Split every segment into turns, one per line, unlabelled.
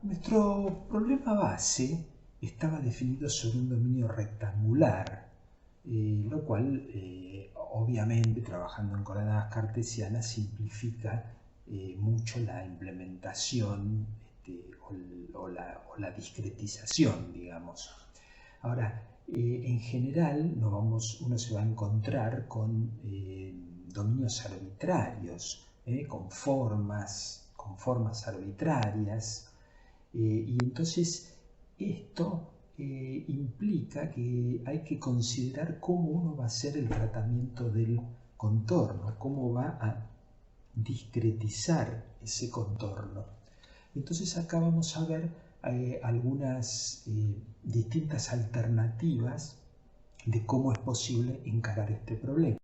Nuestro problema base estaba definido sobre un dominio rectangular, lo cual obviamente trabajando en coordenadas cartesianas simplifica mucho la implementación o la discretización, digamos. Ahora, en general uno se va a encontrar con dominios arbitrarios, con formas arbitrarias, y entonces esto implica que hay que considerar cómo uno va a hacer el tratamiento del contorno, cómo va a discretizar ese contorno. Entonces acá vamos a ver algunas distintas alternativas de cómo es posible encarar este problema.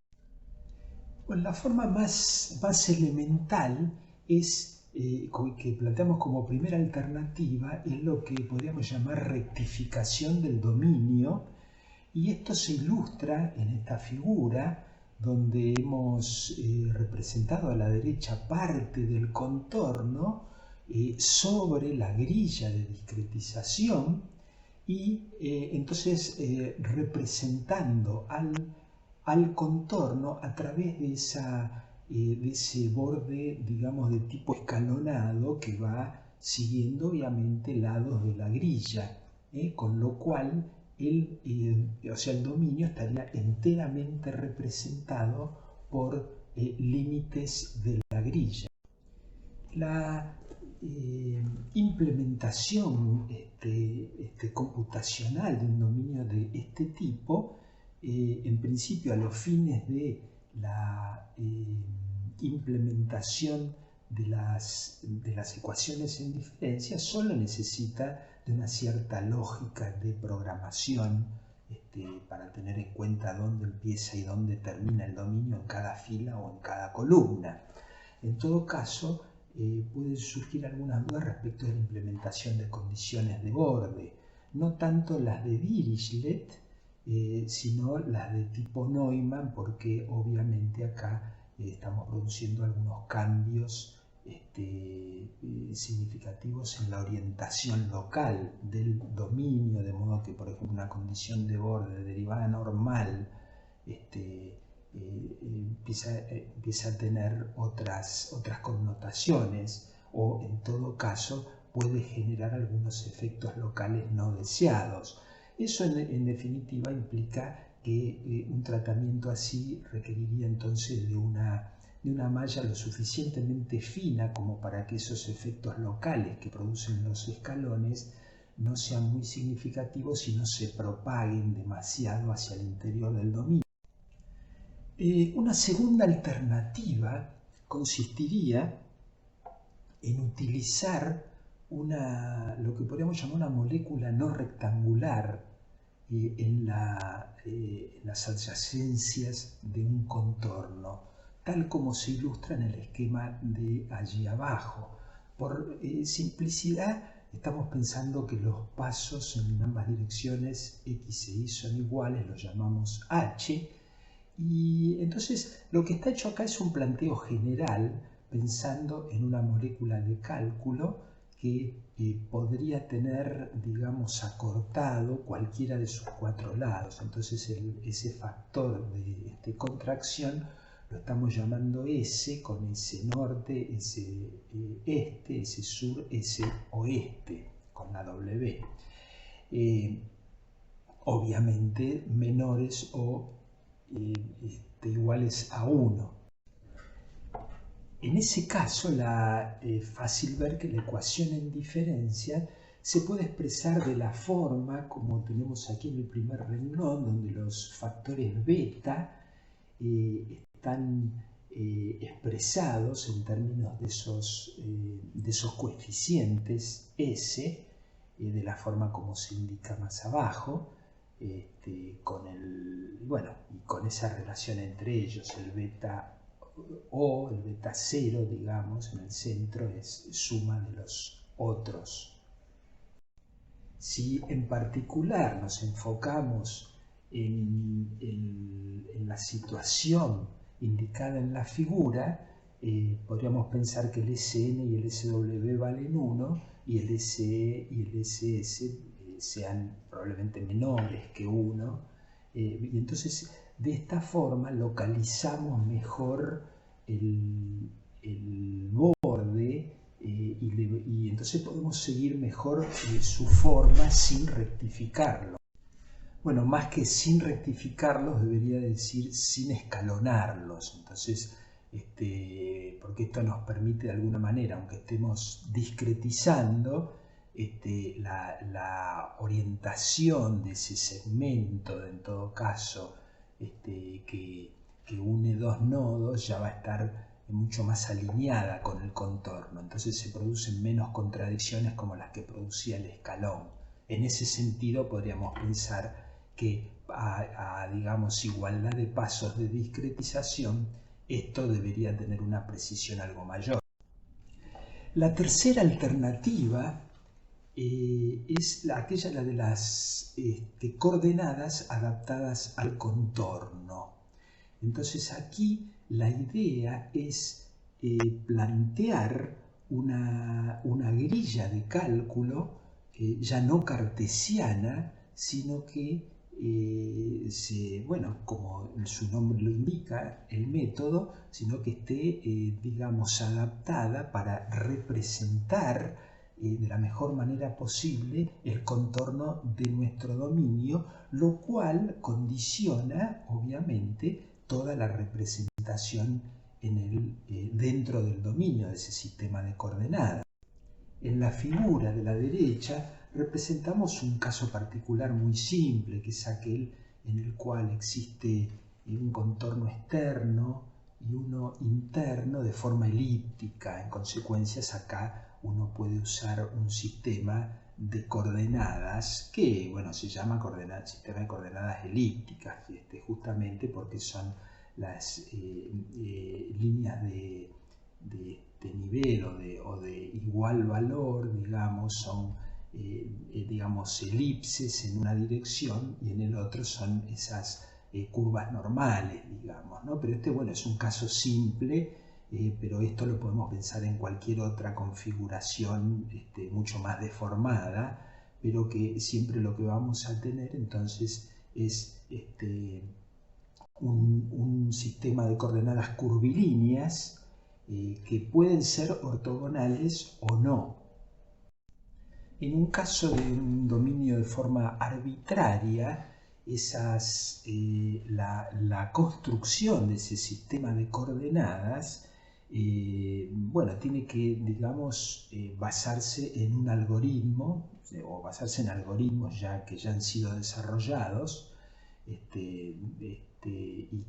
Bueno, la forma más elemental es que planteamos como primera alternativa es lo que podríamos llamar rectificación del dominio, y esto se ilustra en esta figura donde hemos representado a la derecha parte del contorno sobre la grilla de discretización y entonces representando al contorno a través de ese borde, digamos, de tipo escalonado que va siguiendo obviamente lados de la grilla, con lo cual el dominio estaría enteramente representado por límites de la grilla. La implementación computacional de un dominio de este tipo, en principio a los fines de la implementación de las ecuaciones en diferencia, solo necesita de una cierta lógica de programación para tener en cuenta dónde empieza y dónde termina el dominio en cada fila o en cada columna. En todo caso, pueden surgir algunas dudas respecto de la implementación de condiciones de borde, no tanto las de Dirichlet, sino las de tipo Neumann, porque obviamente acá estamos produciendo algunos cambios significativos en la orientación local del dominio, de modo que, por ejemplo, una condición de borde de derivada normal empieza a tener otras connotaciones, o en todo caso puede generar algunos efectos locales no deseados. Eso en definitiva implica que un tratamiento así requeriría entonces de una malla lo suficientemente fina como para que esos efectos locales que producen los escalones no sean muy significativos y no se propaguen demasiado hacia el interior del dominio. Una segunda alternativa consistiría en utilizar lo que podríamos llamar una molécula no rectangular en las adyacencias de un contorno, tal como se ilustra en el esquema de allí abajo. Por simplicidad, estamos pensando que los pasos en ambas direcciones X e Y son iguales, los llamamos H, y entonces lo que está hecho acá es un planteo general pensando en una molécula de cálculo que podría tener, digamos, acortado cualquiera de sus cuatro lados. Entonces ese factor de contracción lo estamos llamando S, con S norte, S este, S sur, S oeste, con la W. Obviamente menores o iguales a 1. En ese caso, fácil ver que la ecuación en diferencia se puede expresar de la forma como tenemos aquí en el primer renglón, donde los factores beta están expresados en términos de esos coeficientes S, de la forma como se indica más abajo, con esa relación entre ellos, el beta O, el beta 0, digamos, en el centro es suma de los otros. Si en particular nos enfocamos en la situación indicada en la figura, podríamos pensar que el Sn y el Sw valen 1 y el SE y el SS sean probablemente menores que 1. Y entonces de esta forma localizamos mejor el borde y entonces podemos seguir mejor su forma sin rectificarlo. Bueno, más que sin rectificarlos, debería decir sin escalonarlos. Entonces, porque esto nos permite de alguna manera, aunque estemos discretizando, la orientación de ese segmento, en todo caso, que une dos nodos, ya va a estar mucho más alineada con el contorno. Entonces se producen menos contradicciones como las que producía el escalón. En ese sentido podríamos pensar que digamos, igualdad de pasos de discretización, esto debería tener una precisión algo mayor. La tercera alternativa es la de las coordenadas adaptadas al contorno. Entonces aquí la idea es plantear una grilla de cálculo ya no cartesiana, sino que como su nombre lo indica, el método, sino que esté, digamos, adaptada para representar de la mejor manera posible el contorno de nuestro dominio, lo cual condiciona, obviamente, toda la representación dentro del dominio de ese sistema de coordenadas. En la figura de la derecha representamos un caso particular muy simple, que es aquel en el cual existe un contorno externo y uno interno de forma elíptica. En consecuencia, acá uno puede usar un sistema de coordenadas que, se llama sistema de coordenadas elípticas, justamente porque son las líneas de nivel o de igual valor, digamos, son elipses en una dirección y en el otro son esas curvas normales, digamos, ¿no? Pero es un caso simple, pero esto lo podemos pensar en cualquier otra configuración mucho más deformada, pero que siempre lo que vamos a tener entonces es un sistema de coordenadas curvilíneas que pueden ser ortogonales o no. En un caso de un dominio de forma arbitraria, la construcción de ese sistema de coordenadas tiene que, digamos, basarse en un algoritmo o basarse en algoritmos que ya han sido desarrollados y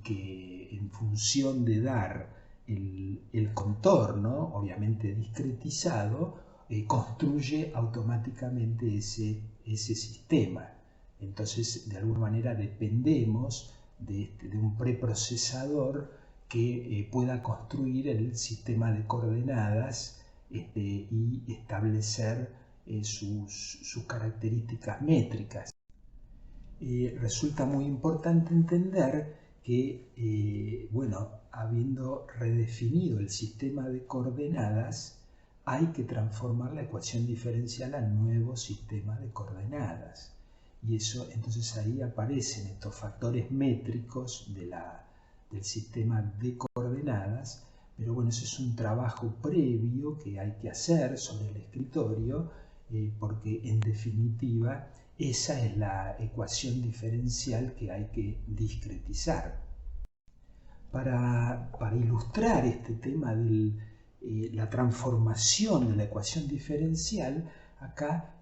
que en función de dar el contorno, obviamente discretizado, construye automáticamente ese sistema. Entonces, de alguna manera dependemos de un preprocesador que pueda construir el sistema de coordenadas y establecer sus características métricas. Resulta muy importante entender que, habiendo redefinido el sistema de coordenadas, hay que transformar la ecuación diferencial al nuevo sistema de coordenadas. Y eso, entonces ahí aparecen estos factores métricos del sistema de coordenadas, pero eso es un trabajo previo que hay que hacer sobre el escritorio, porque en definitiva esa es la ecuación diferencial que hay que discretizar. Para ilustrar este tema de la transformación de la ecuación diferencial, acá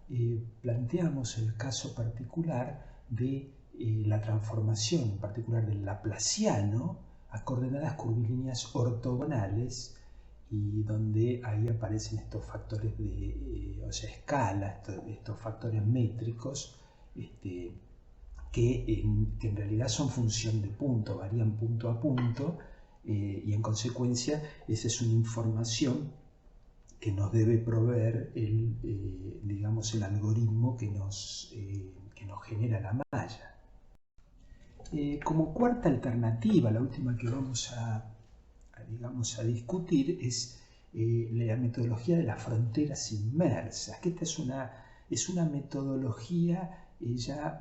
planteamos el caso particular de la transformación, en particular del laplaciano, a coordenadas curvilíneas ortogonales, y donde ahí aparecen estos factores de escala, estos factores métricos que en realidad son función de punto, varían punto a punto, y en consecuencia esa es una información que nos debe proveer el algoritmo que nos genera la malla. Como cuarta alternativa, la última que vamos a discutir, es la metodología de las fronteras inmersas, que esta es una metodología ya,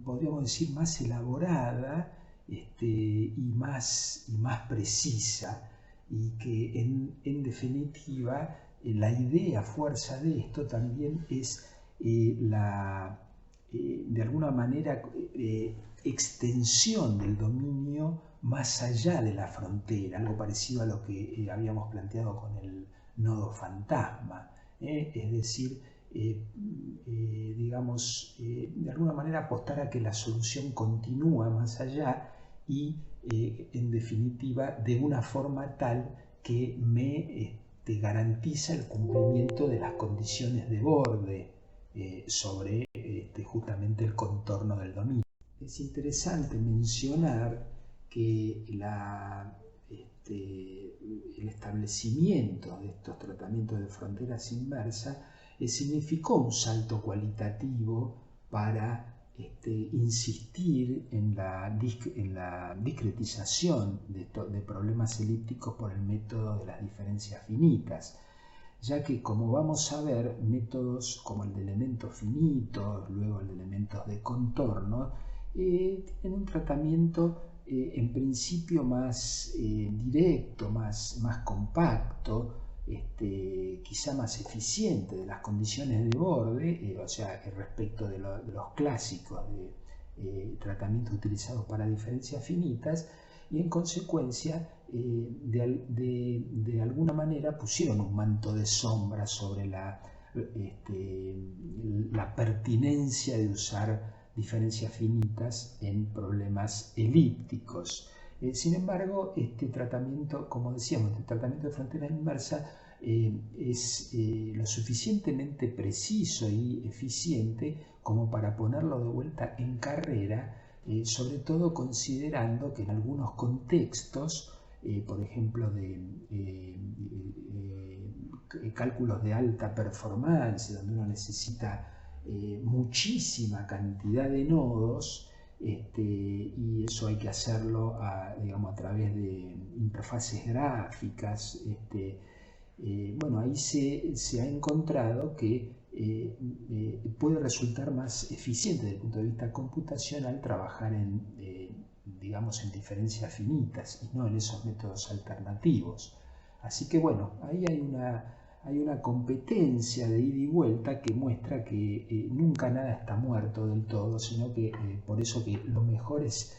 podríamos decir, más elaborada y más precisa, y que en definitiva la idea fuerza de esto también es de alguna manera extensión del dominio más allá de la frontera, algo parecido a lo que habíamos planteado con el nodo fantasma, es decir, digamos, de alguna manera apostar a que la solución continúa más allá y, en definitiva, de una forma tal que me garantiza el cumplimiento de las condiciones de borde sobre justamente el contorno del dominio. Es interesante mencionar que el establecimiento de estos tratamientos de fronteras inmersas significó un salto cualitativo para insistir en la discretización de problemas elípticos por el método de las diferencias finitas, ya que, como vamos a ver, métodos como el de elementos finitos, luego el de elementos de contorno, tienen un tratamiento en principio más directo, más compacto, quizá más eficiente de las condiciones de borde, o sea, respecto de los clásicos de tratamientos utilizados para diferencias finitas, y en consecuencia de alguna manera pusieron un manto de sombra sobre la pertinencia de usar diferencias finitas en problemas elípticos. Sin embargo, este tratamiento, como decíamos, este tratamiento de frontera inmersa es lo suficientemente preciso y eficiente como para ponerlo de vuelta en carrera, sobre todo considerando que en algunos contextos, por ejemplo, de cálculos de alta performance, donde uno necesita muchísima cantidad de nodos, y eso hay que hacerlo digamos, a través de interfaces gráficas. Bueno, ahí se ha encontrado que puede resultar más eficiente desde el punto de vista computacional trabajar digamos, en diferencias finitas y no en esos métodos alternativos. Así que bueno, ahí hay una competencia de ida y vuelta que muestra que nunca nada está muerto del todo, sino que por eso que lo mejor es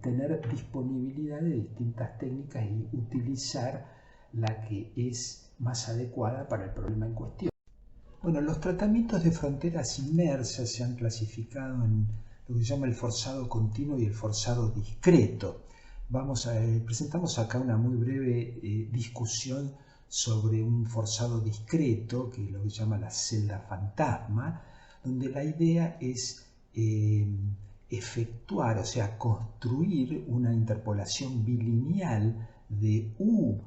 tener disponibilidad de distintas técnicas y utilizar la que es más adecuada para el problema en cuestión. Bueno, los tratamientos de fronteras inmersas se han clasificado en lo que se llama el forzado continuo y el forzado discreto. Presentamos acá una muy breve discusión sobre un forzado discreto, que es lo que se llama la celda fantasma, donde la idea es efectuar, o sea, construir una interpolación bilineal de U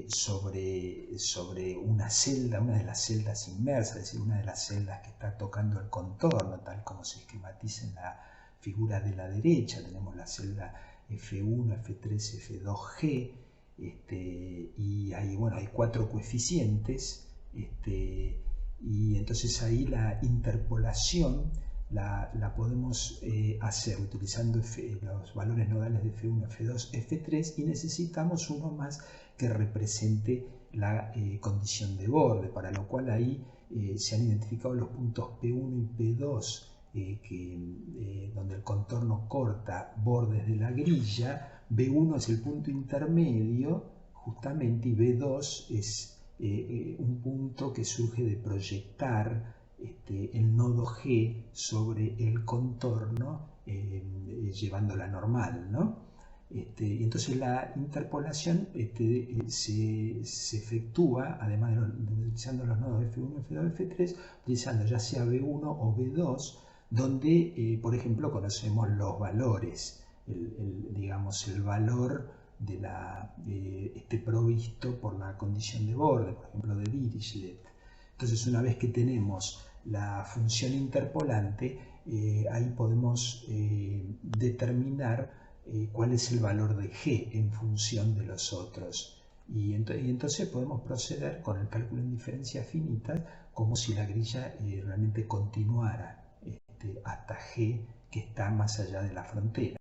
sobre una celda, una de las celdas inmersas, es decir, una de las celdas que está tocando el contorno, tal como se esquematiza en la figura de la derecha. Tenemos la celda F1, F3, F2G, y ahí, bueno, hay 4 coeficientes, y entonces ahí la interpolación la podemos hacer utilizando los valores nodales de F1, F2, F3, y necesitamos uno más que represente la condición de borde, para lo cual ahí se han identificado los puntos P1 y P2, donde el contorno corta bordes de la grilla. B1 es el punto intermedio justamente, y B2 es un punto que surge de proyectar el nodo G sobre el contorno, llevando la normal, ¿no? Entonces la interpolación se efectúa, además de utilizando los nodos F1, F2, F3, utilizando ya sea B1 o B2, donde, por ejemplo, conocemos los valores, digamos, el valor de provisto por la condición de borde, por ejemplo, de Dirichlet. Entonces, una vez que tenemos la función interpolante, ahí podemos determinar cuál es el valor de G en función de los otros Y entonces podemos proceder con el cálculo en diferencias finitas como si la grilla realmente continuara hasta G, que está más allá de la frontera.